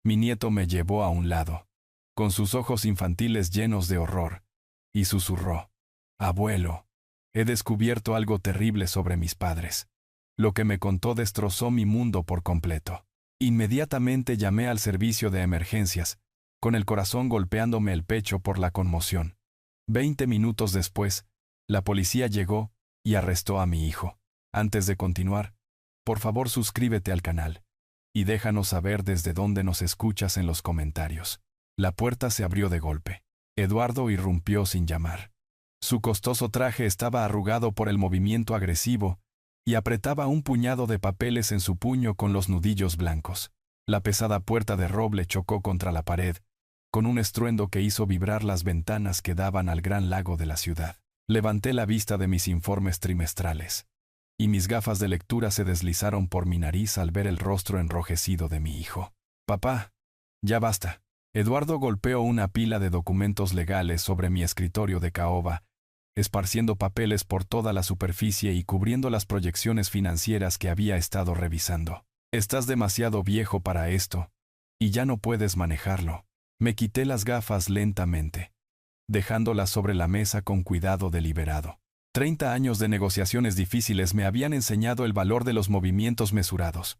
Mi nieto me llevó a un lado, con sus ojos infantiles llenos de horror, y susurró: «Abuelo, he descubierto algo terrible sobre mis padres». Lo que me contó destrozó mi mundo por completo. Inmediatamente llamé al servicio de emergencias, con el corazón golpeándome el pecho por la conmoción. 20 minutos después, la policía llegó y arrestó a mi hijo. Antes de continuar, por favor suscríbete al canal y déjanos saber desde dónde nos escuchas en los comentarios. La puerta se abrió de golpe. Eduardo irrumpió sin llamar. Su costoso traje estaba arrugado por el movimiento agresivo y apretaba un puñado de papeles en su puño con los nudillos blancos. La pesada puerta de roble chocó contra la pared, con un estruendo que hizo vibrar las ventanas que daban al gran lago de la ciudad. Levanté la vista de mis informes trimestrales, y mis gafas de lectura se deslizaron por mi nariz al ver el rostro enrojecido de mi hijo. «Papá, ya basta». Eduardo golpeó una pila de documentos legales sobre mi escritorio de caoba, esparciendo papeles por toda la superficie y cubriendo las proyecciones financieras que había estado revisando. «Estás demasiado viejo para esto, y ya no puedes manejarlo». Me quité las gafas lentamente, dejándolas sobre la mesa con cuidado deliberado. 30 años de negociaciones difíciles me habían enseñado el valor de los movimientos mesurados,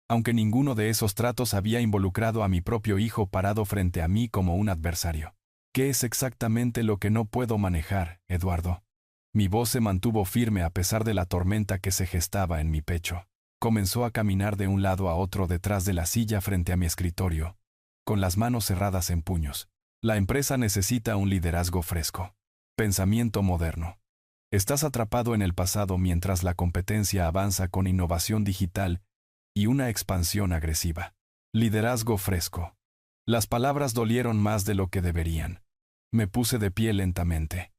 aunque ninguno de esos tratos había involucrado a mi propio hijo parado frente a mí como un adversario. «¿Qué es exactamente lo que no puedo manejar, Eduardo?». Mi voz se mantuvo firme a pesar de la tormenta que se gestaba en mi pecho. Comenzó a caminar de un lado a otro detrás de la silla frente a mi escritorio, con las manos cerradas en puños. «La empresa necesita un liderazgo fresco. Pensamiento moderno. Estás atrapado en el pasado mientras la competencia avanza con innovación digital y una expansión agresiva. Liderazgo fresco». Las palabras dolieron más de lo que deberían. Me puse de pie lentamente.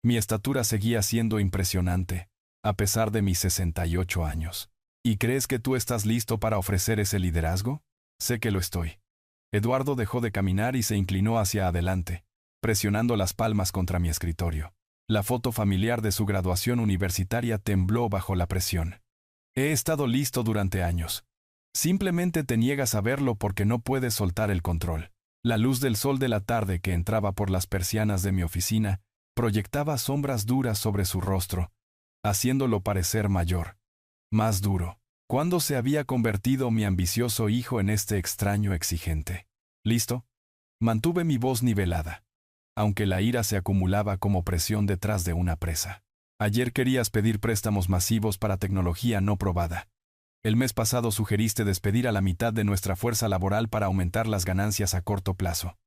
Mi estatura seguía siendo impresionante, a pesar de mis 68 años. «¿Y crees que tú estás listo para ofrecer ese liderazgo?». «Sé que lo estoy». Eduardo dejó de caminar y se inclinó hacia adelante, presionando las palmas contra mi escritorio. La foto familiar de su graduación universitaria tembló bajo la presión. «He estado listo durante años. Simplemente te niegas a verlo porque no puedes soltar el control». La luz del sol de la tarde que entraba por las persianas de mi oficina proyectaba sombras duras sobre su rostro, haciéndolo parecer mayor, más duro. ¿Cuándo se había convertido mi ambicioso hijo en este extraño exigente? «¿Listo?». Mantuve mi voz nivelada, aunque la ira se acumulaba como presión detrás de una presa. «Ayer querías pedir préstamos masivos para tecnología no probada. El mes pasado sugeriste despedir a la mitad de nuestra fuerza laboral para aumentar las ganancias a corto plazo.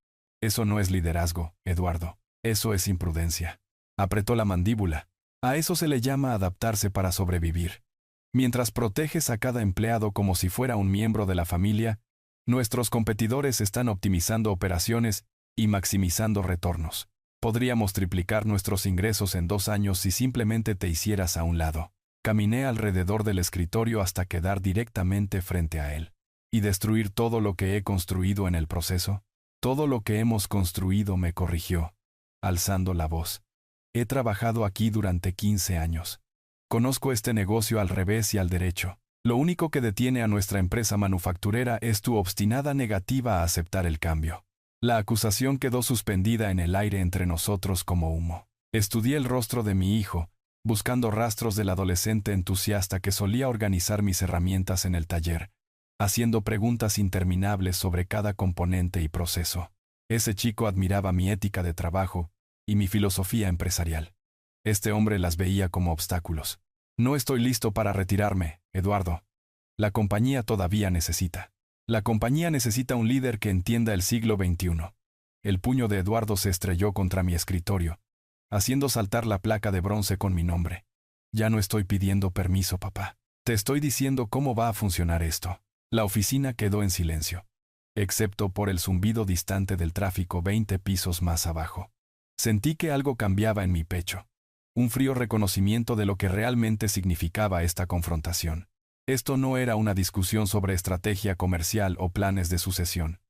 Eso no es liderazgo, Eduardo. Eso es imprudencia». Apretó la mandíbula. «A eso se le llama adaptarse para sobrevivir. Mientras proteges a cada empleado como si fuera un miembro de la familia, nuestros competidores están optimizando operaciones y maximizando retornos. Podríamos triplicar nuestros ingresos en 2 años si simplemente te hicieras a un lado». Caminé alrededor del escritorio hasta quedar directamente frente a él. «¿Y destruir todo lo que he construido en el proceso?». «Todo lo que hemos construido», me corrigió, alzando la voz. «He trabajado aquí durante 15 años. Conozco este negocio al revés y al derecho. Lo único que detiene a nuestra empresa manufacturera es tu obstinada negativa a aceptar el cambio». La acusación quedó suspendida en el aire entre nosotros como humo. Estudié el rostro de mi hijo, buscando rastros del adolescente entusiasta que solía organizar mis herramientas en el taller, haciendo preguntas interminables sobre cada componente y proceso. Ese chico admiraba mi ética de trabajo y mi filosofía empresarial. Este hombre las veía como obstáculos. «No estoy listo para retirarme, Eduardo. La compañía todavía necesita. La compañía necesita un líder que entienda el siglo XXI». El puño de Eduardo se estrelló contra mi escritorio, haciendo saltar la placa de bronce con mi nombre. «Ya no estoy pidiendo permiso, papá. Te estoy diciendo cómo va a funcionar esto». La oficina quedó en silencio, excepto por el zumbido distante del tráfico 20 pisos más abajo. Sentí que algo cambiaba en mi pecho. Un frío reconocimiento de lo que realmente significaba esta confrontación. Esto no era una discusión sobre estrategia comercial o planes de sucesión.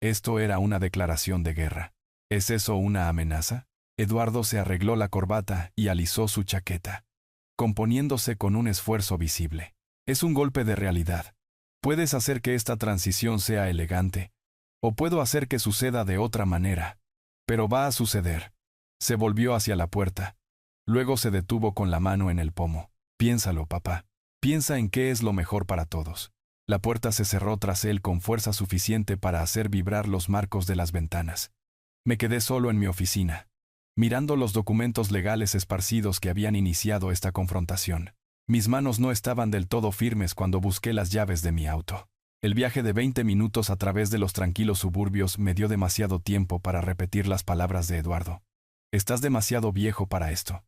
Esto era una declaración de guerra. ¿Es eso una amenaza? Eduardo se arregló la corbata y alisó su chaqueta, componiéndose con un esfuerzo visible. «Es un golpe de realidad. Puedes hacer que esta transición sea elegante, O puedo hacer que suceda de otra manera. Pero va a suceder. Se volvió hacia la puerta. Luego se detuvo con la mano en el pomo. Piénsalo, papá. Piensa en qué es lo mejor para todos. La puerta se cerró tras él con fuerza suficiente para hacer vibrar los marcos de las ventanas. Me quedé solo en mi oficina, mirando los documentos legales esparcidos que habían iniciado esta confrontación. Mis manos no estaban del todo firmes cuando busqué las llaves de mi auto. El viaje de 20 minutos a través de los tranquilos suburbios me dio demasiado tiempo para repetir las palabras de Eduardo. Estás demasiado viejo para esto.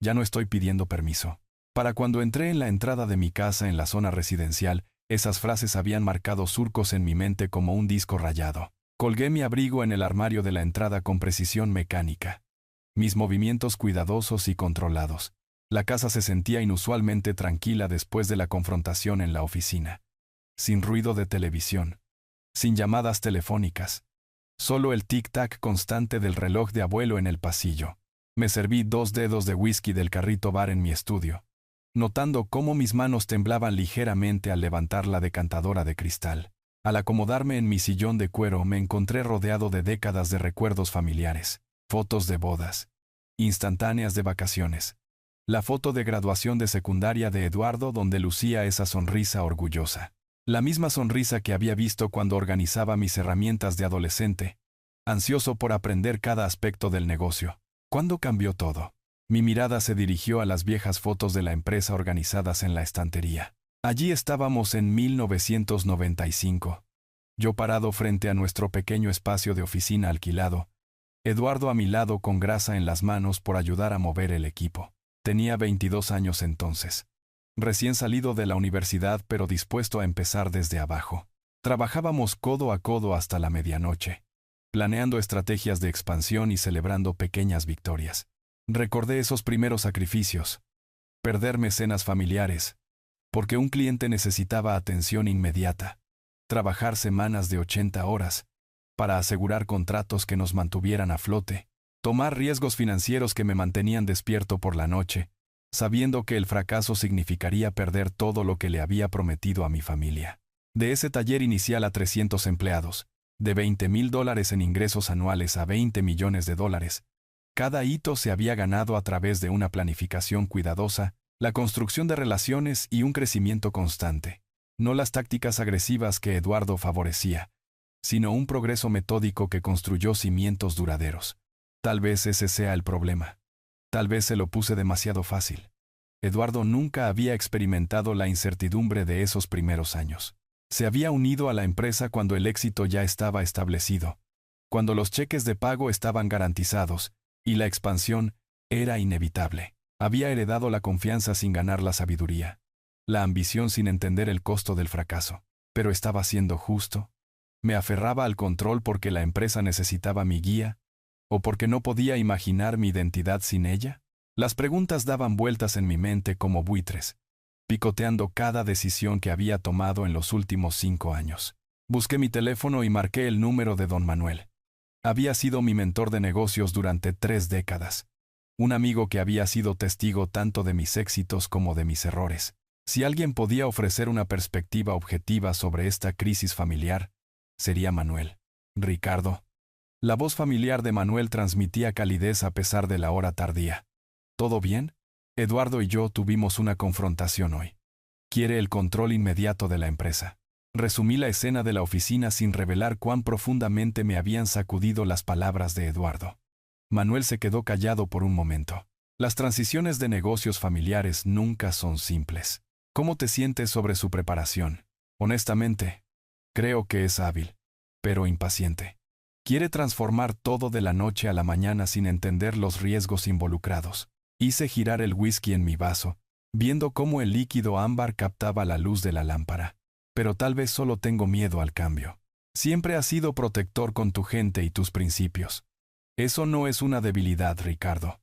Ya no estoy pidiendo permiso. Para cuando entré en la entrada de mi casa en la zona residencial, esas frases habían marcado surcos en mi mente como un disco rayado. Colgué mi abrigo en el armario de la entrada con precisión mecánica. Mis movimientos cuidadosos y controlados. La casa se sentía inusualmente tranquila después de la confrontación en la oficina. Sin ruido de televisión. Sin llamadas telefónicas. Solo el tic-tac constante del reloj de abuelo en el pasillo. Me serví 2 dedos de whisky del carrito bar en mi estudio, notando cómo mis manos temblaban ligeramente al levantar la decantadora de cristal. Al acomodarme en mi sillón de cuero me encontré rodeado de décadas de recuerdos familiares, fotos de bodas, instantáneas de vacaciones. La foto de graduación de secundaria de Eduardo donde lucía esa sonrisa orgullosa. La misma sonrisa que había visto cuando organizaba mis herramientas de adolescente, ansioso por aprender cada aspecto del negocio. ¿Cuándo cambió todo? Mi mirada se dirigió a las viejas fotos de la empresa organizadas en la estantería. Allí estábamos en 1995. Yo parado frente a nuestro pequeño espacio de oficina alquilado, Eduardo a mi lado con grasa en las manos por ayudar a mover el equipo. Tenía 22 años entonces. Recién salido de la universidad pero dispuesto a empezar desde abajo. Trabajábamos codo a codo hasta la medianoche, planeando estrategias de expansión y celebrando pequeñas victorias. Recordé esos primeros sacrificios. Perder mecenas familiares, porque un cliente necesitaba atención inmediata. Trabajar semanas de 80 horas, para asegurar contratos que nos mantuvieran a flote. Tomar riesgos financieros que me mantenían despierto por la noche, sabiendo que el fracaso significaría perder todo lo que le había prometido a mi familia. De ese taller inicial a 300 empleados, de $20,000 en ingresos anuales a $20 millones, cada hito se había ganado a través de una planificación cuidadosa, la construcción de relaciones y un crecimiento constante. No las tácticas agresivas que Eduardo favorecía, sino un progreso metódico que construyó cimientos duraderos. Tal vez ese sea el problema. Tal vez se lo puse demasiado fácil. Eduardo nunca había experimentado la incertidumbre de esos primeros años. Se había unido a la empresa cuando el éxito ya estaba establecido, cuando los cheques de pago estaban garantizados, y la expansión era inevitable. Había heredado la confianza sin ganar la sabiduría, la ambición sin entender el costo del fracaso. Pero estaba siendo justo. Me aferraba al control porque la empresa necesitaba mi guía, o porque no podía imaginar mi identidad sin ella. Las preguntas daban vueltas en mi mente como buitres, picoteando cada decisión que había tomado en los últimos 5 años. Busqué mi teléfono y marqué el número de don Manuel. Había sido mi mentor de negocios durante 3 décadas. Un amigo que había sido testigo tanto de mis éxitos como de mis errores. Si alguien podía ofrecer una perspectiva objetiva sobre esta crisis familiar, sería Manuel. Ricardo. La voz familiar de Manuel transmitía calidez a pesar de la hora tardía. ¿Todo bien? Eduardo y yo tuvimos una confrontación hoy. Quiere el control inmediato de la empresa. Resumí la escena de la oficina sin revelar cuán profundamente me habían sacudido las palabras de Eduardo. Manuel se quedó callado por un momento. Las transiciones de negocios familiares nunca son simples. ¿Cómo te sientes sobre su preparación? Honestamente, creo que es hábil, pero impaciente. Quiere transformar todo de la noche a la mañana sin entender los riesgos involucrados. Hice girar el whisky en mi vaso, viendo cómo el líquido ámbar captaba la luz de la lámpara. Pero tal vez solo tengo miedo al cambio. Siempre has sido protector con tu gente y tus principios. Eso no es una debilidad, Ricardo.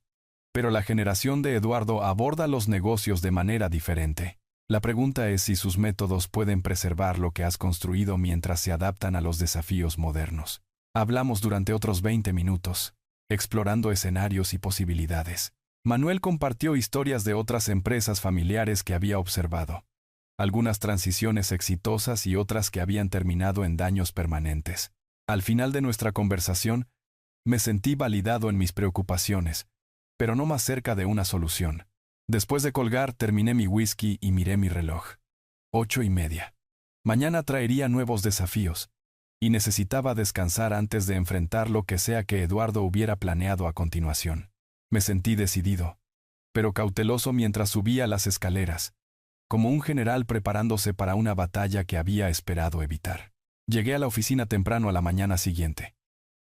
Pero la generación de Eduardo aborda los negocios de manera diferente. La pregunta es si sus métodos pueden preservar lo que has construido mientras se adaptan a los desafíos modernos. Hablamos durante otros 20 minutos, explorando escenarios y posibilidades. Manuel compartió historias de otras empresas familiares que había observado. Algunas transiciones exitosas y otras que habían terminado en daños permanentes. Al final de nuestra conversación, me sentí validado en mis preocupaciones, pero no más cerca de una solución. Después de colgar, terminé mi whisky y miré mi reloj. 8:30. Mañana traería nuevos desafíos, y necesitaba descansar antes de enfrentar lo que sea que Eduardo hubiera planeado a continuación. Me sentí decidido, pero cauteloso mientras subía las escaleras, como un general preparándose para una batalla que había esperado evitar. Llegué a la oficina temprano a la mañana siguiente,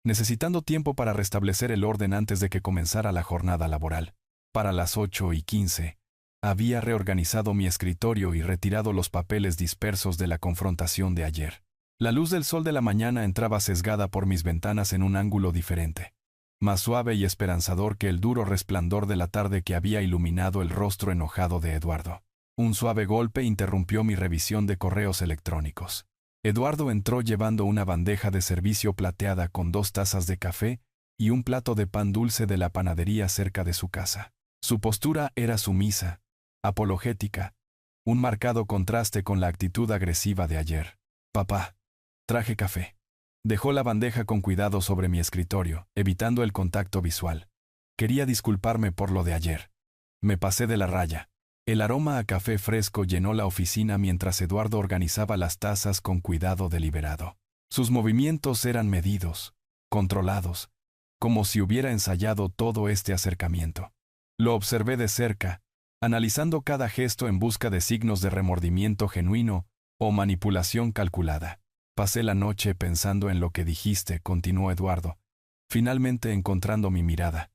necesitando tiempo para restablecer el orden antes de que comenzara la jornada laboral. Para las 8:15, había reorganizado mi escritorio y retirado los papeles dispersos de la confrontación de ayer. La luz del sol de la mañana entraba sesgada por mis ventanas en un ángulo diferente, más suave y esperanzador que el duro resplandor de la tarde que había iluminado el rostro enojado de Eduardo. Un suave golpe interrumpió mi revisión de correos electrónicos. Eduardo entró llevando una bandeja de servicio plateada con 2 tazas de café y un plato de pan dulce de la panadería cerca de su casa. Su postura era sumisa, apologética, un marcado contraste con la actitud agresiva de ayer. «Papá, traje café». Dejó la bandeja con cuidado sobre mi escritorio, evitando el contacto visual. Quería disculparme por lo de ayer. Me pasé de la raya. El aroma a café fresco llenó la oficina mientras Eduardo organizaba las tazas con cuidado deliberado. Sus movimientos eran medidos, controlados, como si hubiera ensayado todo este acercamiento. Lo observé de cerca, analizando cada gesto en busca de signos de remordimiento genuino o manipulación calculada. «Pasé la noche pensando en lo que dijiste», continuó Eduardo, finalmente encontrando mi mirada.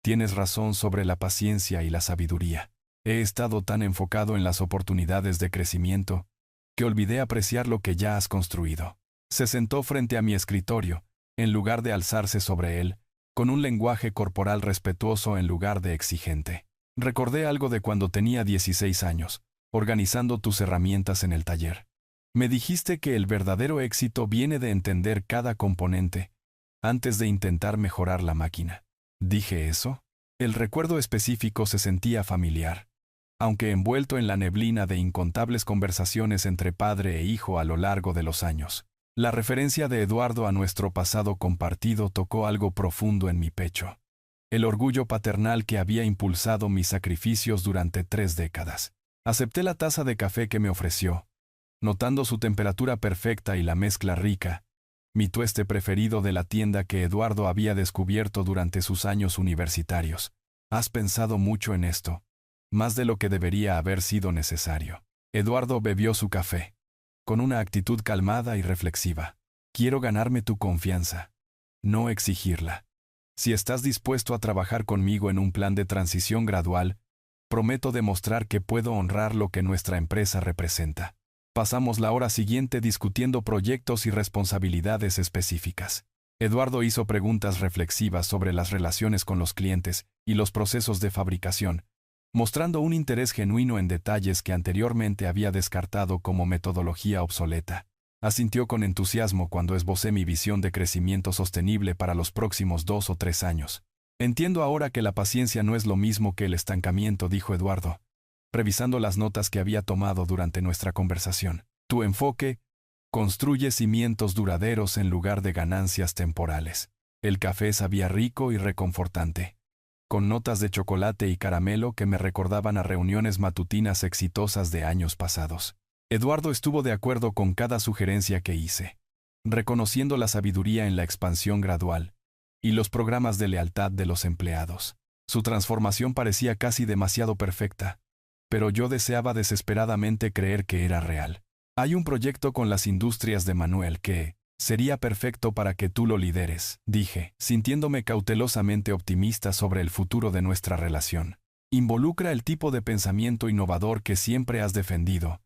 «Tienes razón sobre la paciencia y la sabiduría. He estado tan enfocado en las oportunidades de crecimiento que olvidé apreciar lo que ya has construido». Se sentó frente a mi escritorio, en lugar de alzarse sobre él, con un lenguaje corporal respetuoso en lugar de exigente. «Recordé algo de cuando tenía 16 años, organizando tus herramientas en el taller. Me dijiste que el verdadero éxito viene de entender cada componente antes de intentar mejorar la máquina». ¿Dije eso? El recuerdo específico se sentía familiar, aunque envuelto en la neblina de incontables conversaciones entre padre e hijo a lo largo de los años. La referencia de Eduardo a nuestro pasado compartido tocó algo profundo en mi pecho. El orgullo paternal que había impulsado mis sacrificios durante 3 décadas. Acepté la taza de café que me ofreció, notando su temperatura perfecta y la mezcla rica, mi tueste preferido de la tienda que Eduardo había descubierto durante sus años universitarios. «Has pensado mucho en esto, más de lo que debería haber sido necesario». Eduardo bebió su café, con una actitud calmada y reflexiva. «Quiero ganarme tu confianza, no exigirla. Si estás dispuesto a trabajar conmigo en un plan de transición gradual, prometo demostrar que puedo honrar lo que nuestra empresa representa». Pasamos la hora siguiente discutiendo proyectos y responsabilidades específicas. Eduardo hizo preguntas reflexivas sobre las relaciones con los clientes y los procesos de fabricación, mostrando un interés genuino en detalles que anteriormente había descartado como metodología obsoleta. Asintió con entusiasmo cuando esbocé mi visión de crecimiento sostenible para los próximos 2 o 3 años. «Entiendo ahora que la paciencia no es lo mismo que el estancamiento», dijo Eduardo, revisando las notas que había tomado durante nuestra conversación. «Tu enfoque construye cimientos duraderos en lugar de ganancias temporales». El café sabía rico y reconfortante, con notas de chocolate y caramelo que me recordaban a reuniones matutinas exitosas de años pasados. Eduardo estuvo de acuerdo con cada sugerencia que hice, reconociendo la sabiduría en la expansión gradual y los programas de lealtad de los empleados. Su transformación parecía casi demasiado perfecta, pero yo deseaba desesperadamente creer que era real. «Hay un proyecto con las industrias de Manuel que sería perfecto para que tú lo lideres», dije, sintiéndome cautelosamente optimista sobre el futuro de nuestra relación. «Involucra el tipo de pensamiento innovador que siempre has defendido,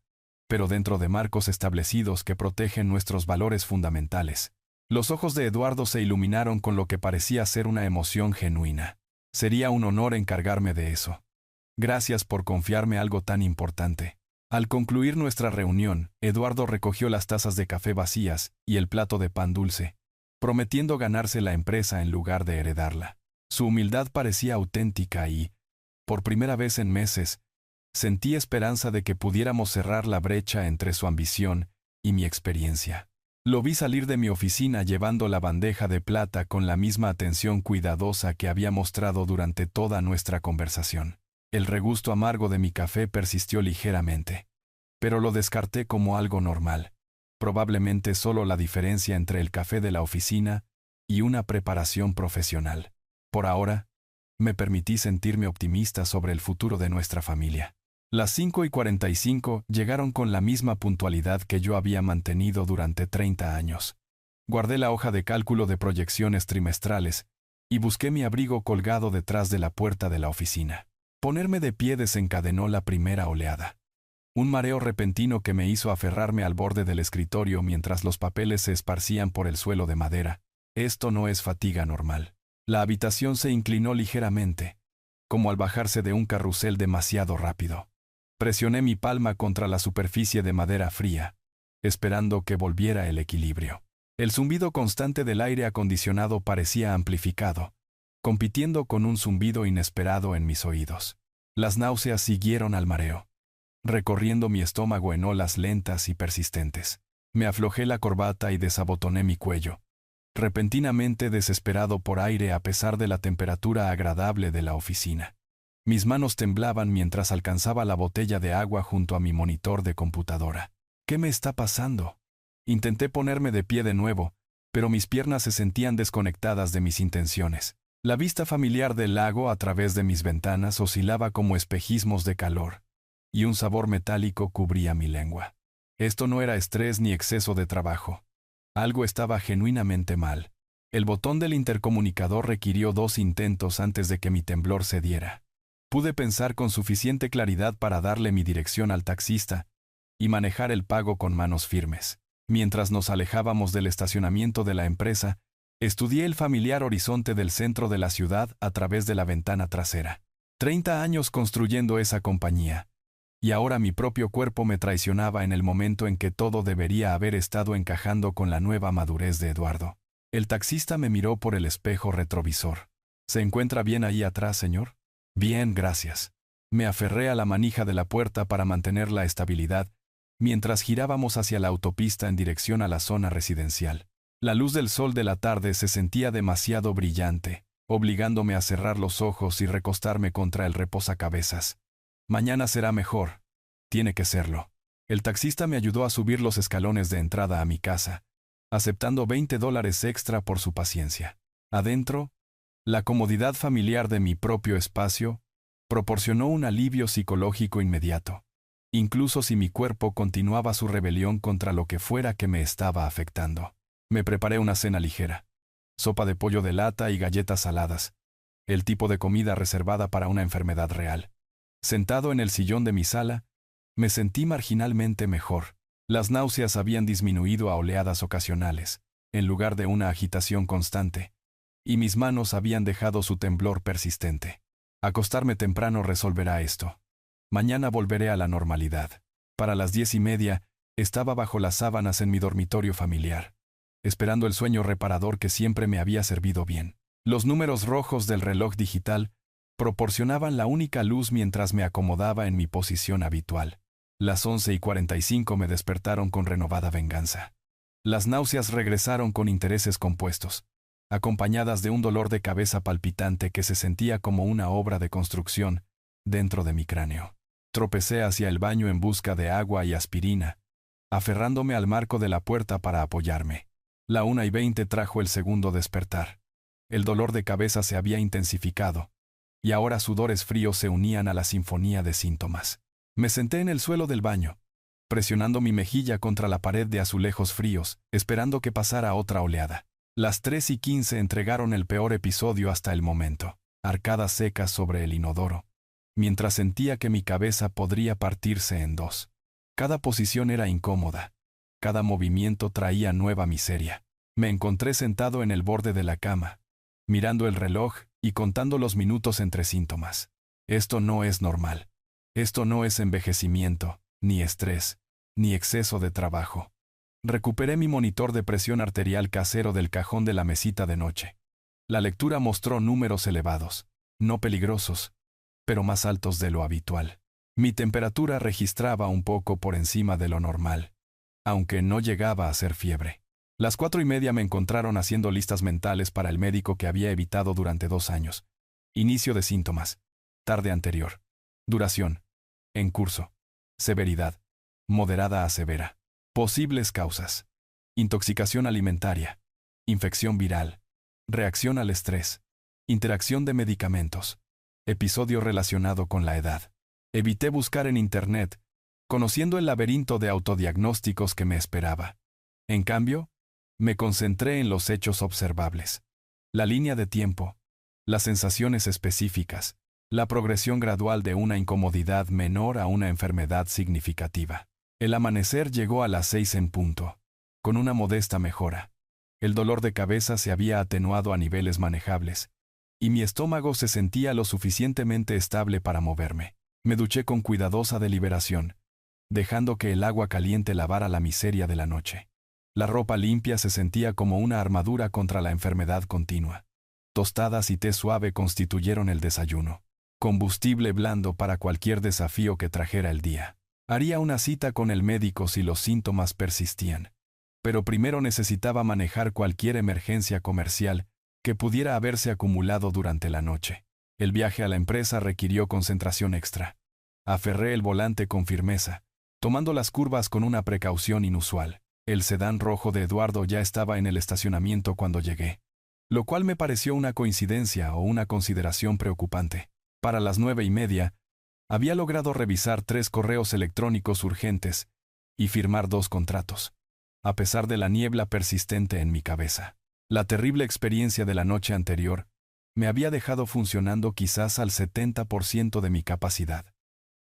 pero dentro de marcos establecidos que protegen nuestros valores fundamentales». Los ojos de Eduardo se iluminaron con lo que parecía ser una emoción genuina. «Sería un honor encargarme de eso. Gracias por confiarme algo tan importante». Al concluir nuestra reunión, Eduardo recogió las tazas de café vacías y el plato de pan dulce, prometiendo ganarse la empresa en lugar de heredarla. Su humildad parecía auténtica y, por primera vez en meses, sentí esperanza de que pudiéramos cerrar la brecha entre su ambición y mi experiencia. Lo vi salir de mi oficina llevando la bandeja de plata con la misma atención cuidadosa que había mostrado durante toda nuestra conversación. El regusto amargo de mi café persistió ligeramente, pero lo descarté como algo normal. Probablemente solo la diferencia entre el café de la oficina y una preparación profesional. Por ahora, me permití sentirme optimista sobre el futuro de nuestra familia. Las 5:45 llegaron con la misma puntualidad que yo había mantenido durante 30 años. Guardé la hoja de cálculo de proyecciones trimestrales y busqué mi abrigo colgado detrás de la puerta de la oficina. Ponerme de pie desencadenó la primera oleada. Un mareo repentino que me hizo aferrarme al borde del escritorio mientras los papeles se esparcían por el suelo de madera. Esto no es fatiga normal. La habitación se inclinó ligeramente, como al bajarse de un carrusel demasiado rápido. Presioné mi palma contra la superficie de madera fría, esperando que volviera el equilibrio. El zumbido constante del aire acondicionado parecía amplificado, compitiendo con un zumbido inesperado en mis oídos. Las náuseas siguieron al mareo, recorriendo mi estómago en olas lentas y persistentes. Me aflojé la corbata y desabotoné mi cuello, repentinamente desesperado por aire a pesar de la temperatura agradable de la oficina. Mis manos temblaban mientras alcanzaba la botella de agua junto a mi monitor de computadora. ¿Qué me está pasando? Intenté ponerme de pie de nuevo, pero mis piernas se sentían desconectadas de mis intenciones. La vista familiar del lago a través de mis ventanas oscilaba como espejismos de calor, y un sabor metálico cubría mi lengua. Esto no era estrés ni exceso de trabajo. Algo estaba genuinamente mal. El botón del intercomunicador requirió 2 intentos antes de que mi temblor cediera. Pude pensar con suficiente claridad para darle mi dirección al taxista y manejar el pago con manos firmes. Mientras nos alejábamos del estacionamiento de la empresa, estudié el familiar horizonte del centro de la ciudad a través de la ventana trasera. 30 años construyendo esa compañía, y ahora mi propio cuerpo me traicionaba en el momento en que todo debería haber estado encajando con la nueva madurez de Eduardo. El taxista me miró por el espejo retrovisor. ¿Se encuentra bien ahí atrás, señor? Bien, gracias. Me aferré a la manija de la puerta para mantener la estabilidad, mientras girábamos hacia la autopista en dirección a la zona residencial. La luz del sol de la tarde se sentía demasiado brillante, obligándome a cerrar los ojos y recostarme contra el reposacabezas. Mañana será mejor. Tiene que serlo. El taxista me ayudó a subir los escalones de entrada a mi casa, aceptando $20 extra por su paciencia. Adentro, la comodidad familiar de mi propio espacio proporcionó un alivio psicológico inmediato, incluso si mi cuerpo continuaba su rebelión contra lo que fuera que me estaba afectando. Me preparé una cena ligera: sopa de pollo de lata y galletas saladas, el tipo de comida reservada para una enfermedad real. Sentado en el sillón de mi sala, me sentí marginalmente mejor. Las náuseas habían disminuido a oleadas ocasionales, en lugar de una agitación constante, y mis manos habían dejado su temblor persistente. Acostarme temprano resolverá esto. Mañana volveré a la normalidad. Para las 10:30, estaba bajo las sábanas en mi dormitorio familiar, esperando el sueño reparador que siempre me había servido bien. Los números rojos del reloj digital proporcionaban la única luz mientras me acomodaba en mi posición habitual. Las 11:45 me despertaron con renovada venganza. Las náuseas regresaron con intereses compuestos, acompañadas de un dolor de cabeza palpitante que se sentía como una obra de construcción dentro de mi cráneo. Tropecé hacia el baño en busca de agua y aspirina, aferrándome al marco de la puerta para apoyarme. La 1:20 trajo el segundo despertar. El dolor de cabeza se había intensificado, y ahora sudores fríos se unían a la sinfonía de síntomas. Me senté en el suelo del baño, presionando mi mejilla contra la pared de azulejos fríos, esperando que pasara otra oleada. Las 3:15 entregaron el peor episodio hasta el momento: arcadas secas sobre el inodoro, mientras sentía que mi cabeza podría partirse en 2. Cada posición era incómoda, cada movimiento traía nueva miseria. Me encontré sentado en el borde de la cama, mirando el reloj y contando los minutos entre síntomas. Esto no es normal. Esto no es envejecimiento, ni estrés, ni exceso de trabajo. Recuperé mi monitor de presión arterial casero del cajón de la mesita de noche. La lectura mostró números elevados, no peligrosos, pero más altos de lo habitual. Mi temperatura registraba un poco por encima de lo normal, aunque no llegaba a ser fiebre. Las 4:30 me encontraron haciendo listas mentales para el médico que había evitado durante 2 años. Inicio de síntomas. Tarde anterior. Duración. En curso. Severidad. Moderada a severa. Posibles causas. Intoxicación alimentaria. Infección viral. Reacción al estrés. Interacción de medicamentos. Episodio relacionado con la edad. Evité buscar en Internet, conociendo el laberinto de autodiagnósticos que me esperaba. En cambio, me concentré en los hechos observables. La línea de tiempo. Las sensaciones específicas. La progresión gradual de una incomodidad menor a una enfermedad significativa. El amanecer llegó a las 6 en punto, con una modesta mejora. El dolor de cabeza se había atenuado a niveles manejables, y mi estómago se sentía lo suficientemente estable para moverme. Me duché con cuidadosa deliberación, dejando que el agua caliente lavara la miseria de la noche. La ropa limpia se sentía como una armadura contra la enfermedad continua. Tostadas y té suave constituyeron el desayuno. Combustible blando para cualquier desafío que trajera el día. Haría una cita con el médico si los síntomas persistían. Pero primero necesitaba manejar cualquier emergencia comercial que pudiera haberse acumulado durante la noche. El viaje a la empresa requirió concentración extra. Aferré el volante con firmeza, tomando las curvas con una precaución inusual. El sedán rojo de Eduardo ya estaba en el estacionamiento cuando llegué, lo cual me pareció una coincidencia o una consideración preocupante. Para las 9:30, había logrado revisar 3 correos electrónicos urgentes y firmar 2 contratos, a pesar de la niebla persistente en mi cabeza. La terrible experiencia de la noche anterior me había dejado funcionando quizás al 70% de mi capacidad,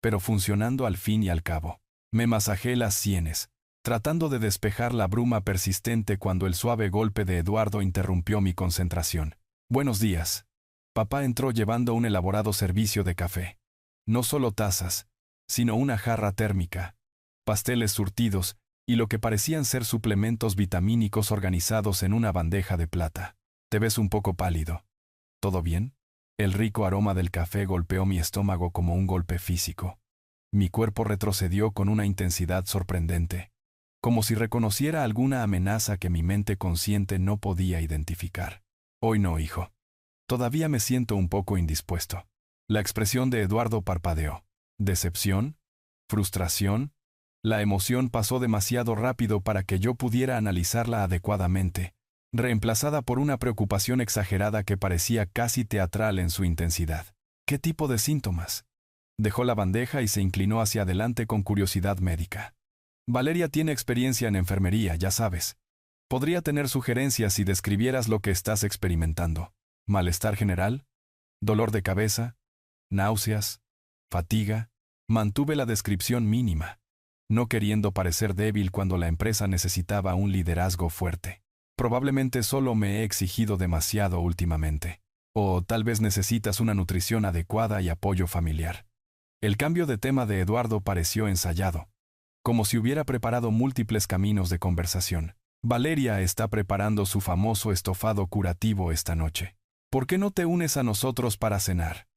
pero funcionando al fin y al cabo. Me masajé las sienes, tratando de despejar la bruma persistente cuando el suave golpe de Eduardo interrumpió mi concentración. Buenos días. Papá entró llevando un elaborado servicio de café. No solo tazas, sino una jarra térmica, pasteles surtidos y lo que parecían ser suplementos vitamínicos organizados en una bandeja de plata. Te ves un poco pálido. ¿Todo bien? El rico aroma del café golpeó mi estómago como un golpe físico. Mi cuerpo retrocedió con una intensidad sorprendente, como si reconociera alguna amenaza que mi mente consciente no podía identificar. Hoy no, hijo. Todavía me siento un poco indispuesto. La expresión de Eduardo parpadeó. ¿Decepción? ¿Frustración? La emoción pasó demasiado rápido para que yo pudiera analizarla adecuadamente, reemplazada por una preocupación exagerada que parecía casi teatral en su intensidad. ¿Qué tipo de síntomas? Dejó la bandeja y se inclinó hacia adelante con curiosidad médica. Valeria tiene experiencia en enfermería, ya sabes. Podría tener sugerencias si describieras lo que estás experimentando. ¿Malestar general? ¿Dolor de cabeza? ¿Náuseas? ¿Fatiga? Mantuve la descripción mínima, no queriendo parecer débil cuando la empresa necesitaba un liderazgo fuerte. Probablemente solo me he exigido demasiado últimamente. O tal vez necesitas una nutrición adecuada y apoyo familiar. El cambio de tema de Eduardo pareció ensayado, como si hubiera preparado múltiples caminos de conversación. Valeria está preparando su famoso estofado curativo esta noche. ¿Por qué no te unes a nosotros para cenar?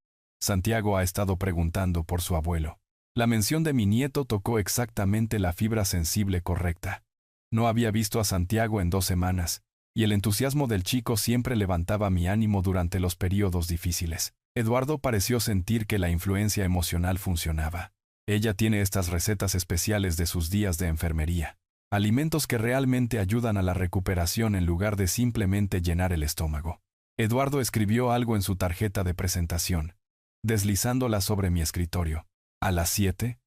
Santiago ha estado preguntando por su abuelo. La mención de mi nieto tocó exactamente la fibra sensible correcta. No había visto a Santiago en 2 semanas, y el entusiasmo del chico siempre levantaba mi ánimo durante los periodos difíciles. Eduardo pareció sentir que la influencia emocional funcionaba. Ella tiene estas recetas especiales de sus días de enfermería. Alimentos que realmente ayudan a la recuperación en lugar de simplemente llenar el estómago. Eduardo escribió algo en su tarjeta de presentación, deslizándola sobre mi escritorio. ¿A las 7?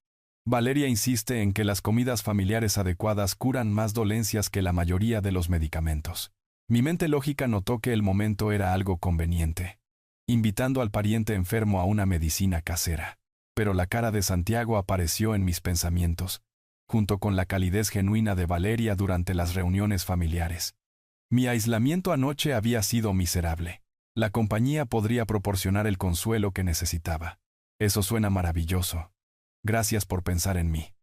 Valeria insiste en que las comidas familiares adecuadas curan más dolencias que la mayoría de los medicamentos. Mi mente lógica notó que el momento era algo conveniente, invitando al pariente enfermo a una medicina casera. Pero la cara de Santiago apareció en mis pensamientos, junto con la calidez genuina de Valeria durante las reuniones familiares. Mi aislamiento anoche había sido miserable. La compañía podría proporcionar el consuelo que necesitaba. Eso suena maravilloso. Gracias por pensar en mí.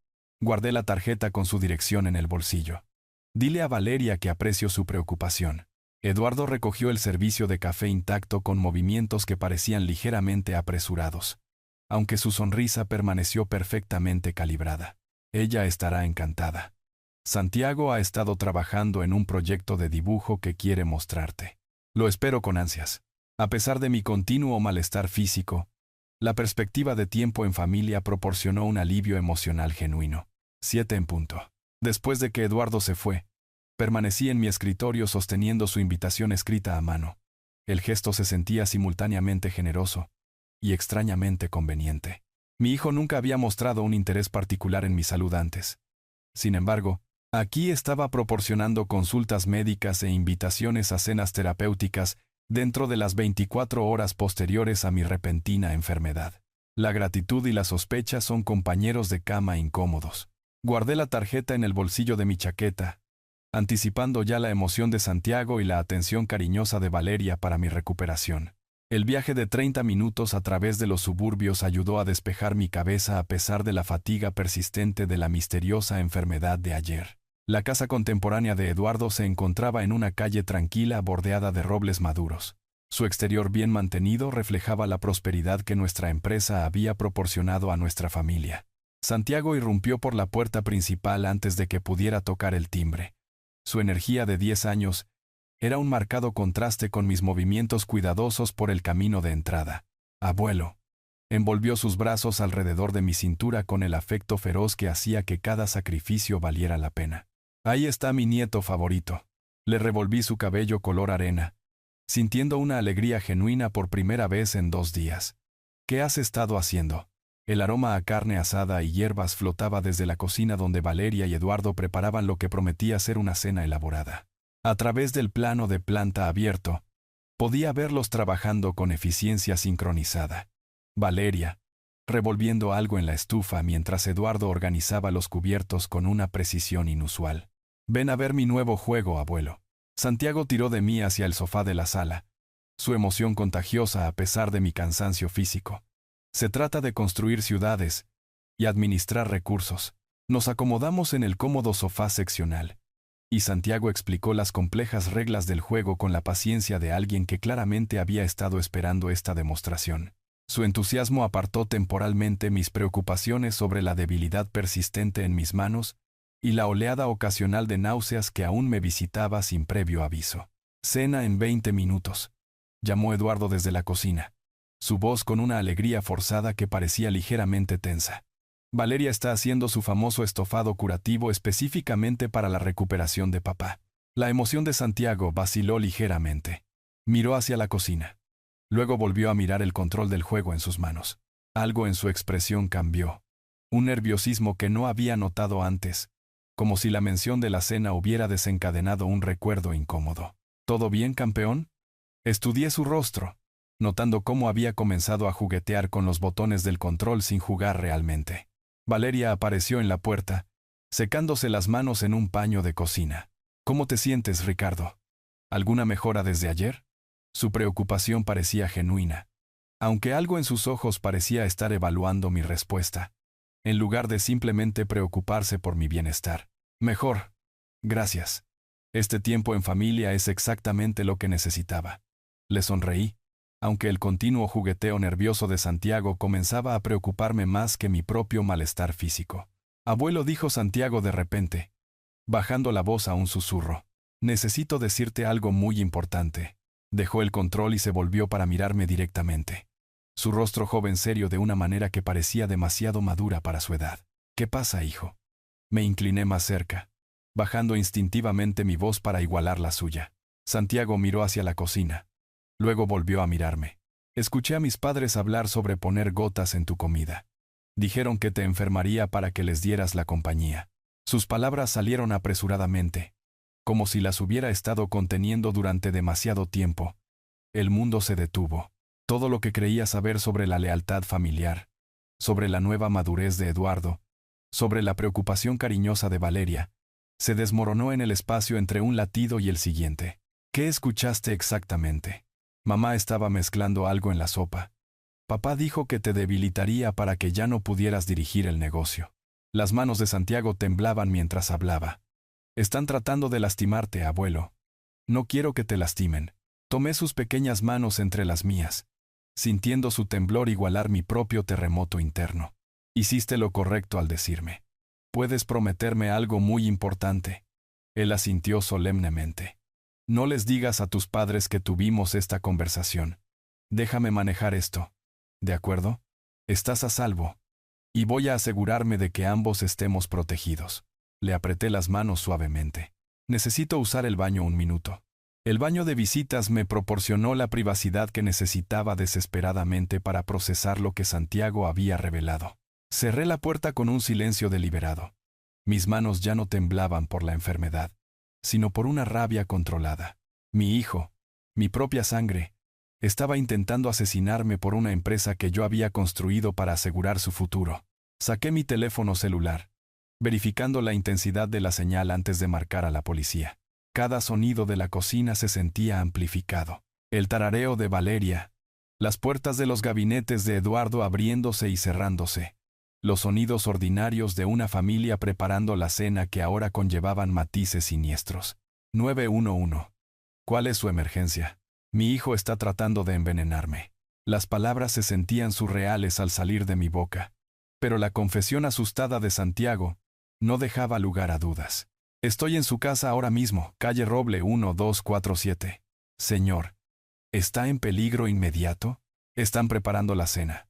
Guardé la tarjeta con su dirección en el bolsillo. Dile a Valeria que aprecio su preocupación. Eduardo recogió el servicio de café intacto con movimientos que parecían ligeramente apresurados, aunque su sonrisa permaneció perfectamente calibrada. Ella estará encantada. Santiago ha estado trabajando en un proyecto de dibujo que quiere mostrarte. Lo espero con ansias. A pesar de mi continuo malestar físico, la perspectiva de tiempo en familia proporcionó un alivio emocional genuino. 7 en punto. Después de que Eduardo se fue, permanecí en mi escritorio sosteniendo su invitación escrita a mano. El gesto se sentía simultáneamente generoso y extrañamente conveniente. Mi hijo nunca había mostrado un interés particular en mi salud antes. Sin embargo, aquí estaba proporcionando consultas médicas e invitaciones a cenas terapéuticas dentro de las 24 horas posteriores a mi repentina enfermedad. La gratitud y la sospecha son compañeros de cama incómodos. Guardé la tarjeta en el bolsillo de mi chaqueta, anticipando ya la emoción de Santiago y la atención cariñosa de Valeria para mi recuperación. El viaje de 30 minutos a través de los suburbios ayudó a despejar mi cabeza a pesar de la fatiga persistente de la misteriosa enfermedad de ayer. La casa contemporánea de Eduardo se encontraba en una calle tranquila bordeada de robles maduros. Su exterior bien mantenido reflejaba la prosperidad que nuestra empresa había proporcionado a nuestra familia. Santiago irrumpió por la puerta principal antes de que pudiera tocar el timbre. Su energía de 10 años era un marcado contraste con mis movimientos cuidadosos por el camino de entrada. Abuelo. Envolvió sus brazos alrededor de mi cintura con el afecto feroz que hacía que cada sacrificio valiera la pena. Ahí está mi nieto favorito. Le revolví su cabello color arena, sintiendo una alegría genuina por primera vez en 2 días. ¿Qué has estado haciendo? El aroma a carne asada y hierbas flotaba desde la cocina donde Valeria y Eduardo preparaban lo que prometía ser una cena elaborada. A través del plano de planta abierto, podía verlos trabajando con eficiencia sincronizada. Valeria, revolviendo algo en la estufa mientras Eduardo organizaba los cubiertos con una precisión inusual. Ven a ver mi nuevo juego, abuelo. Santiago tiró de mí hacia el sofá de la sala, su emoción contagiosa a pesar de mi cansancio físico. Se trata de construir ciudades y administrar recursos. Nos acomodamos en el cómodo sofá seccional, y Santiago explicó las complejas reglas del juego con la paciencia de alguien que claramente había estado esperando esta demostración. Su entusiasmo apartó temporalmente mis preocupaciones sobre la debilidad persistente en mis manos y la oleada ocasional de náuseas que aún me visitaba sin previo aviso. Cena en 20 minutos, llamó Eduardo desde la cocina, su voz con una alegría forzada que parecía ligeramente tensa. Valeria está haciendo su famoso estofado curativo específicamente para la recuperación de papá. La emoción de Santiago vaciló ligeramente. Miró hacia la cocina. Luego volvió a mirar el control del juego en sus manos. Algo en su expresión cambió. Un nerviosismo que no había notado antes, como si la mención de la cena hubiera desencadenado un recuerdo incómodo. ¿Todo bien, campeón? Estudié su rostro, notando cómo había comenzado a juguetear con los botones del control sin jugar realmente. Valeria apareció en la puerta, secándose las manos en un paño de cocina. ¿Cómo te sientes, Ricardo? ¿Alguna mejora desde ayer? Su preocupación parecía genuina, aunque algo en sus ojos parecía estar evaluando mi respuesta, en lugar de simplemente preocuparse por mi bienestar. Mejor. Gracias. Este tiempo en familia es exactamente lo que necesitaba. Le sonreí, aunque el continuo jugueteo nervioso de Santiago comenzaba a preocuparme más que mi propio malestar físico. Abuelo, dijo Santiago de repente, bajando la voz a un susurro. Necesito decirte algo muy importante. Dejó el control y se volvió para mirarme directamente. Su rostro joven serio de una manera que parecía demasiado madura para su edad. ¿Qué pasa, hijo? Me incliné más cerca, bajando instintivamente mi voz para igualar la suya. Santiago miró hacia la cocina. Luego volvió a mirarme. Escuché a mis padres hablar sobre poner gotas en tu comida. Dijeron que te enfermaría para que les dieras la compañía. Sus palabras salieron apresuradamente, como si las hubiera estado conteniendo durante demasiado tiempo. El mundo se detuvo. Todo lo que creía saber sobre la lealtad familiar, sobre la nueva madurez de Eduardo, sobre la preocupación cariñosa de Valeria, se desmoronó en el espacio entre un latido y el siguiente. ¿Qué escuchaste exactamente? Mamá estaba mezclando algo en la sopa. Papá dijo que te debilitaría para que ya no pudieras dirigir el negocio. Las manos de Santiago temblaban mientras hablaba. Están tratando de lastimarte, abuelo. No quiero que te lastimen. Tomé sus pequeñas manos entre las mías, sintiendo su temblor igualar mi propio terremoto interno. Hiciste lo correcto al decirme. Puedes prometerme algo muy importante. Él asintió solemnemente. No les digas a tus padres que tuvimos esta conversación. Déjame manejar esto. ¿De acuerdo? Estás a salvo. Y voy a asegurarme de que ambos estemos protegidos. Le apreté las manos suavemente. Necesito usar el baño un minuto. El baño de visitas me proporcionó la privacidad que necesitaba desesperadamente para procesar lo que Santiago había revelado. Cerré la puerta con un silencio deliberado. Mis manos ya no temblaban por la enfermedad, sino por una rabia controlada. Mi hijo, mi propia sangre, estaba intentando asesinarme por una empresa que yo había construido para asegurar su futuro. Saqué mi teléfono celular, verificando la intensidad de la señal antes de marcar a la policía. Cada sonido de la cocina se sentía amplificado. El tarareo de Valeria, las puertas de los gabinetes de Eduardo abriéndose y cerrándose, los sonidos ordinarios de una familia preparando la cena que ahora conllevaban matices siniestros. 911. ¿Cuál es su emergencia? Mi hijo está tratando de envenenarme. Las palabras se sentían surreales al salir de mi boca, pero la confesión asustada de Santiago no dejaba lugar a dudas. Estoy en su casa ahora mismo, calle Roble 1247. Señor, ¿está en peligro inmediato? Están preparando la cena.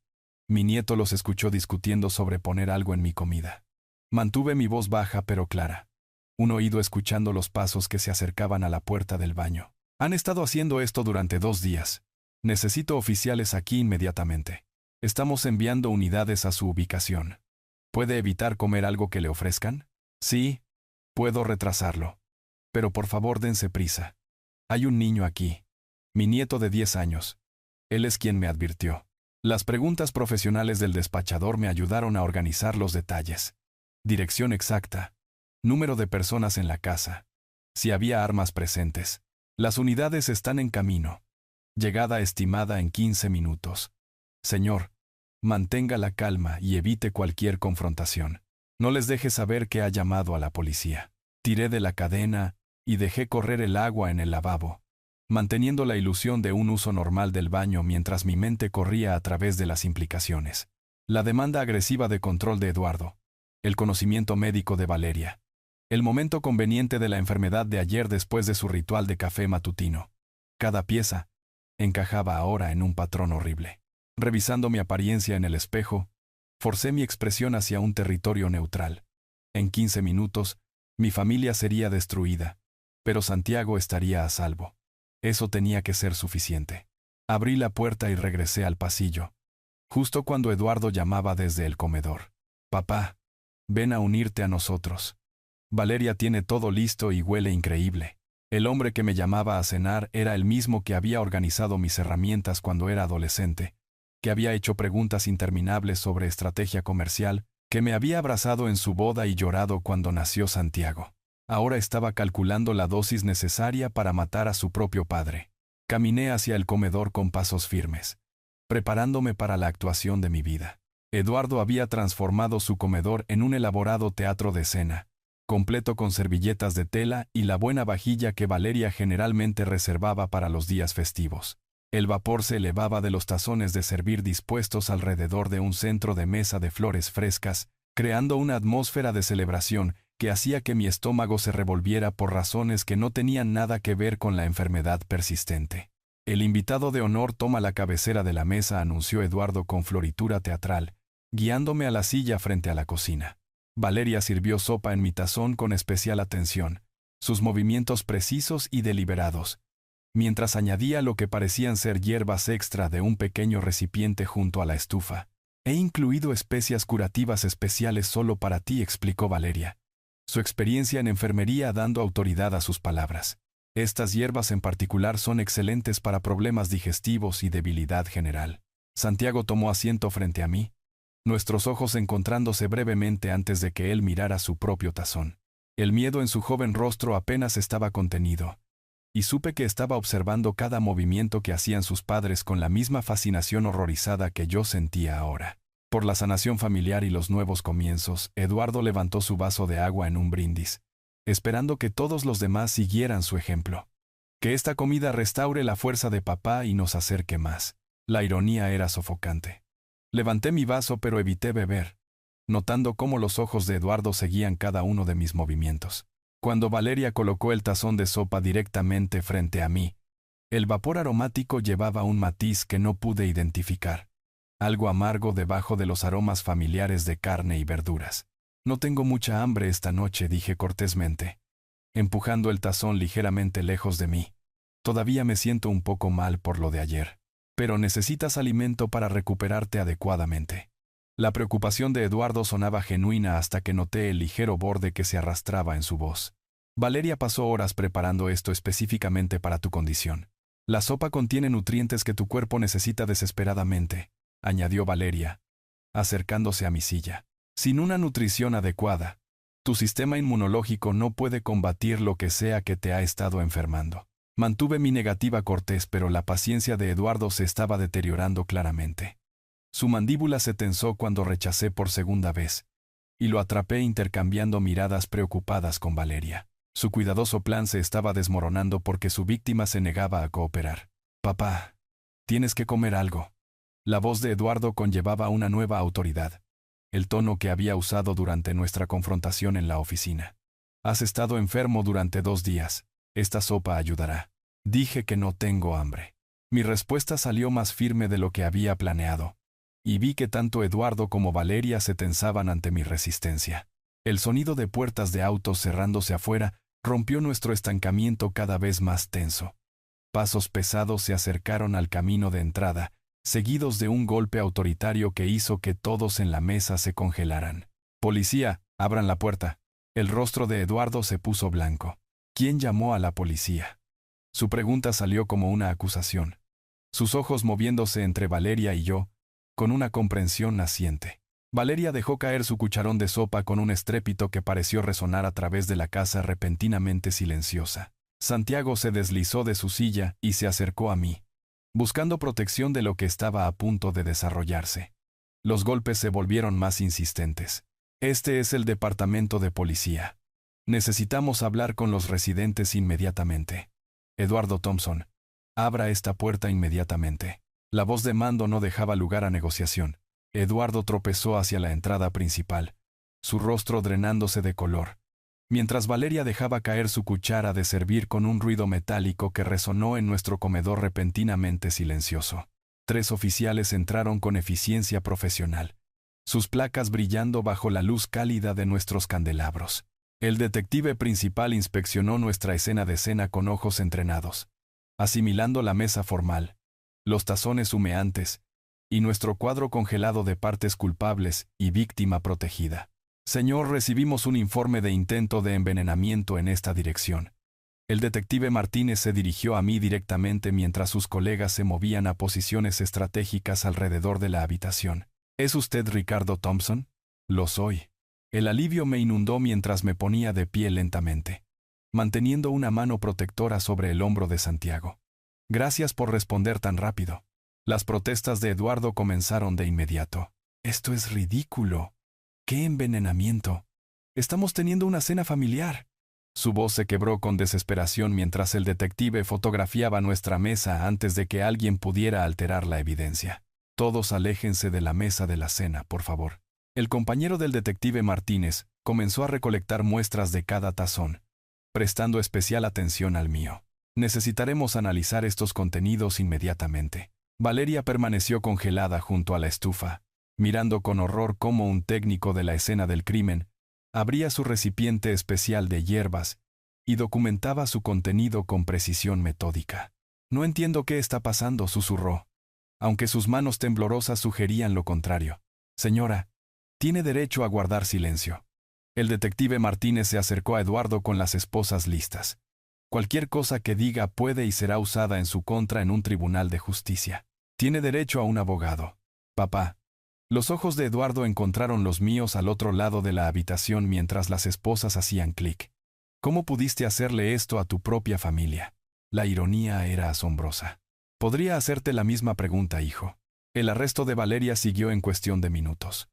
Mi nieto los escuchó discutiendo sobre poner algo en mi comida. Mantuve mi voz baja pero clara, un oído escuchando los pasos que se acercaban a la puerta del baño. Han estado haciendo esto durante 2 días. Necesito oficiales aquí inmediatamente. Estamos enviando unidades a su ubicación. ¿Puede evitar comer algo que le ofrezcan? Sí. Puedo retrasarlo. Pero por favor dense prisa. Hay un niño aquí. Mi nieto de 10 años. Él es quien me advirtió. Las preguntas profesionales del despachador me ayudaron a organizar los detalles. Dirección exacta. Número de personas en la casa. Si había armas presentes. Las unidades están en camino. Llegada estimada en 15 minutos. Señor, mantenga la calma y evite cualquier confrontación. No les deje saber que ha llamado a la policía. Tiré de la cadena y dejé correr el agua en el lavabo, manteniendo la ilusión de un uso normal del baño mientras mi mente corría a través de las implicaciones. La demanda agresiva de control de Eduardo, el conocimiento médico de Valeria, el momento conveniente de la enfermedad de ayer después de su ritual de café matutino. Cada pieza encajaba ahora en un patrón horrible. Revisando mi apariencia en el espejo, forcé mi expresión hacia un territorio neutral. En 15 minutos, mi familia sería destruida, pero Santiago estaría a salvo. Eso tenía que ser suficiente. Abrí la puerta y regresé al pasillo, justo cuando Eduardo llamaba desde el comedor. Papá, ven a unirte a nosotros. Valeria tiene todo listo y huele increíble. El hombre que me llamaba a cenar era el mismo que había organizado mis herramientas cuando era adolescente, que había hecho preguntas interminables sobre estrategia comercial, que me había abrazado en su boda y llorado cuando nació Santiago. Ahora estaba calculando la dosis necesaria para matar a su propio padre. Caminé hacia el comedor con pasos firmes, preparándome para la actuación de mi vida. Eduardo había transformado su comedor en un elaborado teatro de escena, completo con servilletas de tela y la buena vajilla que Valeria generalmente reservaba para los días festivos. El vapor se elevaba de los tazones de servir dispuestos alrededor de un centro de mesa de flores frescas, creando una atmósfera de celebración que hacía que mi estómago se revolviera por razones que no tenían nada que ver con la enfermedad persistente. El invitado de honor toma la cabecera de la mesa, anunció Eduardo con floritura teatral, guiándome a la silla frente a la cocina. Valeria sirvió sopa en mi tazón con especial atención, sus movimientos precisos y deliberados, mientras añadía lo que parecían ser hierbas extra de un pequeño recipiente junto a la estufa. He incluido especias curativas especiales solo para ti, explicó Valeria, su experiencia en enfermería dando autoridad a sus palabras. Estas hierbas en particular son excelentes para problemas digestivos y debilidad general. Santiago tomó asiento frente a mí, nuestros ojos encontrándose brevemente antes de que él mirara su propio tazón. El miedo en su joven rostro apenas estaba contenido, y supe que estaba observando cada movimiento que hacían sus padres con la misma fascinación horrorizada que yo sentía ahora. Por la sanación familiar y los nuevos comienzos, Eduardo levantó su vaso de agua en un brindis, esperando que todos los demás siguieran su ejemplo. Que esta comida restaure la fuerza de papá y nos acerque más. La ironía era sofocante. Levanté mi vaso pero evité beber. notando cómo los ojos de Eduardo seguían cada uno de mis movimientos. Cuando Valeria colocó el tazón de sopa directamente frente a mí, el vapor aromático llevaba un matiz que no pude identificar. Algo amargo debajo de los aromas familiares de carne y verduras. No tengo mucha hambre esta noche, dije cortésmente, empujando el tazón ligeramente lejos de mí. Todavía me siento un poco mal por lo de ayer, pero necesitas alimento para recuperarte adecuadamente. La preocupación de Eduardo sonaba genuina hasta que noté el ligero borde que se arrastraba en su voz. Valeria pasó horas preparando esto específicamente para tu condición. La sopa contiene nutrientes que tu cuerpo necesita desesperadamente, añadió Valeria, acercándose a mi silla. Sin una nutrición adecuada, tu sistema inmunológico no puede combatir lo que sea que te ha estado enfermando. Mantuve mi negativa cortés, pero la paciencia de Eduardo se estaba deteriorando claramente. Su mandíbula se tensó cuando rechacé por segunda vez, y lo atrapé intercambiando miradas preocupadas con Valeria. Su cuidadoso plan se estaba desmoronando porque su víctima se negaba a cooperar. Papá, tienes que comer algo. La voz de Eduardo conllevaba una nueva autoridad, el tono que había usado durante nuestra confrontación en la oficina. Has estado enfermo durante 2 días. Esta sopa ayudará. Dije que no tengo hambre. Mi respuesta salió más firme de lo que había planeado, y vi que tanto Eduardo como Valeria se tensaban ante mi resistencia. El sonido de puertas de autos cerrándose afuera rompió nuestro estancamiento cada vez más tenso. Pasos pesados se acercaron al camino de entrada, seguidos de un golpe autoritario que hizo que todos en la mesa se congelaran. «Policía, abran la puerta». El rostro de Eduardo se puso blanco. ¿Quién llamó a la policía? Su pregunta salió como una acusación, sus ojos moviéndose entre Valeria y yo, con una comprensión naciente. Valeria dejó caer su cucharón de sopa con un estrépito que pareció resonar a través de la casa repentinamente silenciosa. Santiago se deslizó de su silla y se acercó a mí, buscando protección de lo que estaba a punto de desarrollarse. Los golpes se volvieron más insistentes. Este es el departamento de policía. Necesitamos hablar con los residentes inmediatamente. Eduardo Thompson, abra esta puerta inmediatamente. La voz de mando no dejaba lugar a negociación. Eduardo tropezó hacia la entrada principal, su rostro drenándose de color, mientras Valeria dejaba caer su cuchara de servir con un ruido metálico que resonó en nuestro comedor repentinamente silencioso. 3 oficiales entraron con eficiencia profesional, sus placas brillando bajo la luz cálida de nuestros candelabros. El detective principal inspeccionó nuestra escena de cena con ojos entrenados, asimilando la mesa formal, los tazones humeantes, y nuestro cuadro congelado de partes culpables y víctima protegida. Señor, recibimos un informe de intento de envenenamiento en esta dirección. El detective Martínez se dirigió a mí directamente mientras sus colegas se movían a posiciones estratégicas alrededor de la habitación. ¿Es usted Ricardo Thompson? Lo soy. El alivio me inundó mientras me ponía de pie lentamente, manteniendo una mano protectora sobre el hombro de Santiago. Gracias por responder tan rápido. Las protestas de Eduardo comenzaron de inmediato. Esto es ridículo. ¿Qué envenenamiento? Estamos teniendo una cena familiar. Su voz se quebró con desesperación mientras el detective fotografiaba nuestra mesa antes de que alguien pudiera alterar la evidencia. Todos aléjense de la mesa de la cena, por favor. El compañero del detective Martínez comenzó a recolectar muestras de cada tazón, prestando especial atención al mío. Necesitaremos analizar estos contenidos inmediatamente. Valeria permaneció congelada junto a la estufa, mirando con horror cómo un técnico de la escena del crimen abría su recipiente especial de hierbas y documentaba su contenido con precisión metódica. «Noentiendo qué está pasando», susurró, aunque sus manos temblorosas sugerían lo contrario. «Señora, tiene derecho a guardar silencio». El detective Martínez se acercó a Eduardo con las esposas listas. Cualquier cosa que diga puede y será usada en su contra en un tribunal de justicia. Tiene derecho a un abogado. Papá. Los ojos de Eduardo encontraron los míos al otro lado de la habitación mientras las esposas hacían clic. ¿Cómo pudiste hacerle esto a tu propia familia? La ironía era asombrosa. Podría hacerte la misma pregunta, hijo. El arresto de Valeria siguió en cuestión de minutos.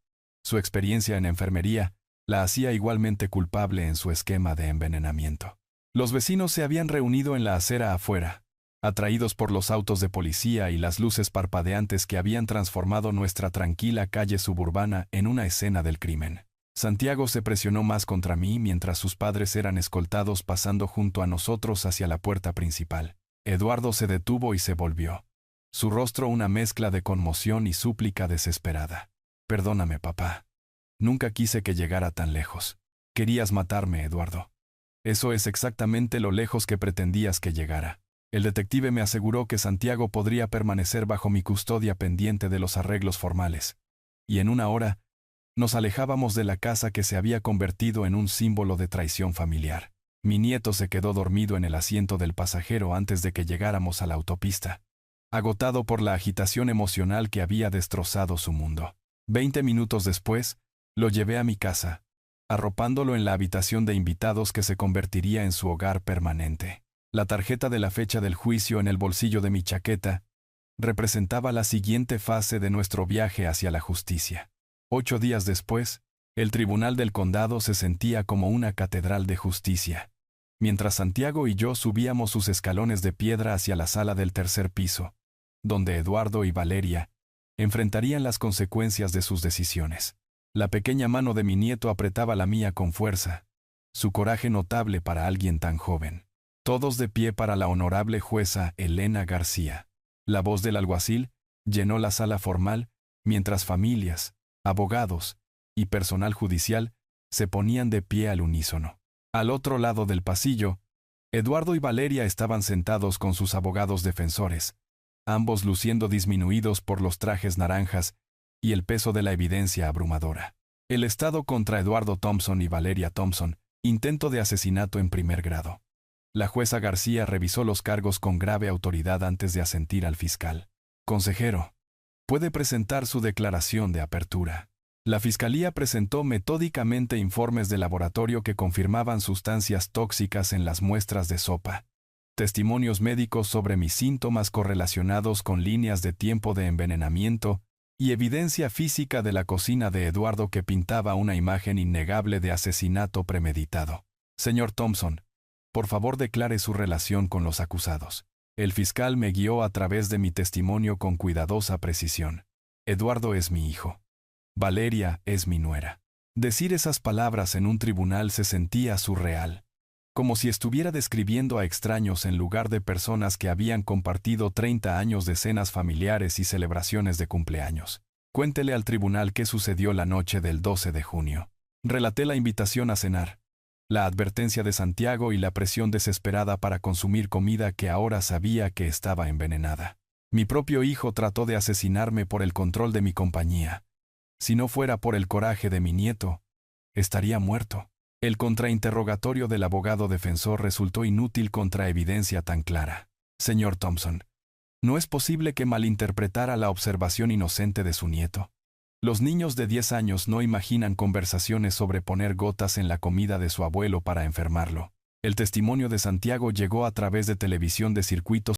Su experiencia en enfermería la hacía igualmente culpable en su esquema de envenenamiento. Los vecinos se habían reunido en la acera afuera, atraídos por los autos de policía y las luces parpadeantes que habían transformado nuestra tranquila calle suburbana en una escena del crimen. Santiago se presionó más contra mí mientras sus padres eran escoltados pasando junto a nosotros hacia la puerta principal. Eduardo se detuvo y se volvió. Su rostro una mezcla de conmoción y súplica desesperada. Perdóname, papá. Nunca quise que llegara tan lejos. Querías matarme, Eduardo. Eso es exactamente lo lejos que pretendías que llegara. El detective me aseguró que Santiago podría permanecer bajo mi custodia pendiente de los arreglos formales. Y en una hora, nos alejábamos de la casa que se había convertido en un símbolo de traición familiar. Mi nieto se quedó dormido en el asiento del pasajero antes de que llegáramos a la autopista, agotado por la agitación emocional que había destrozado su mundo. 20 minutos después, lo llevé a mi casa, arropándolo en la habitación de invitados que se convertiría en su hogar permanente. La tarjeta de la fecha del juicio en el bolsillo de mi chaqueta representaba la siguiente fase de nuestro viaje hacia la justicia. 8 días después, el tribunal del condado se sentía como una catedral de justicia, mientras Santiago y yo subíamos sus escalones de piedra hacia la sala del tercer piso, donde Eduardo y Valeria enfrentarían las consecuencias de sus decisiones. La pequeña mano de mi nieto apretaba la mía con fuerza, su coraje notable para alguien tan joven. Todos de pie para la honorable jueza Elena García. La voz del alguacil llenó la sala formal, mientras familias, abogados y personal judicial se ponían de pie al unísono. Al otro lado del pasillo, Eduardo y Valeria estaban sentados con sus abogados defensores, ambos luciendo disminuidos por los trajes naranjas y el peso de la evidencia abrumadora. El estado contra Eduardo Thompson y Valeria Thompson, intento de asesinato en primer grado. La jueza García revisó los cargos con grave autoridad antes de asentir al fiscal. Consejero, puede presentar su declaración de apertura. La fiscalía presentó metódicamente informes de laboratorio que confirmaban sustancias tóxicas en las muestras de sopa, testimonios médicos sobre mis síntomas correlacionados con líneas de tiempo de envenenamiento y evidencia física de la cocina de Eduardo que pintaba una imagen innegable de asesinato premeditado. Señor Thompson, por favor declare su relación con los acusados. El fiscal me guió a través de mi testimonio con cuidadosa precisión. Eduardo es mi hijo. Valeria es mi nuera. Decir esas palabras en un tribunal se sentía surreal, como si estuviera describiendo a extraños en lugar de personas que habían compartido 30 años de cenas familiares y celebraciones de cumpleaños. Cuéntele al tribunal qué sucedió la noche del 12 de junio. Relaté la invitación a cenar, la advertencia de Santiago y la presión desesperada para consumir comida que ahora sabía que estaba envenenada. Mi propio hijo trató de asesinarme por el control de mi compañía. Si no fuera por el coraje de mi nieto, estaría muerto. El contrainterrogatorio del abogado defensor resultó inútil contra evidencia tan clara. Señor Thompson, no es posible que malinterpretara la observación inocente de su nieto. Los niños de 10 años no imaginan conversaciones sobre poner gotas en la comida de su abuelo para enfermarlo. El testimonio de Santiago llegó a través de televisión de circuitos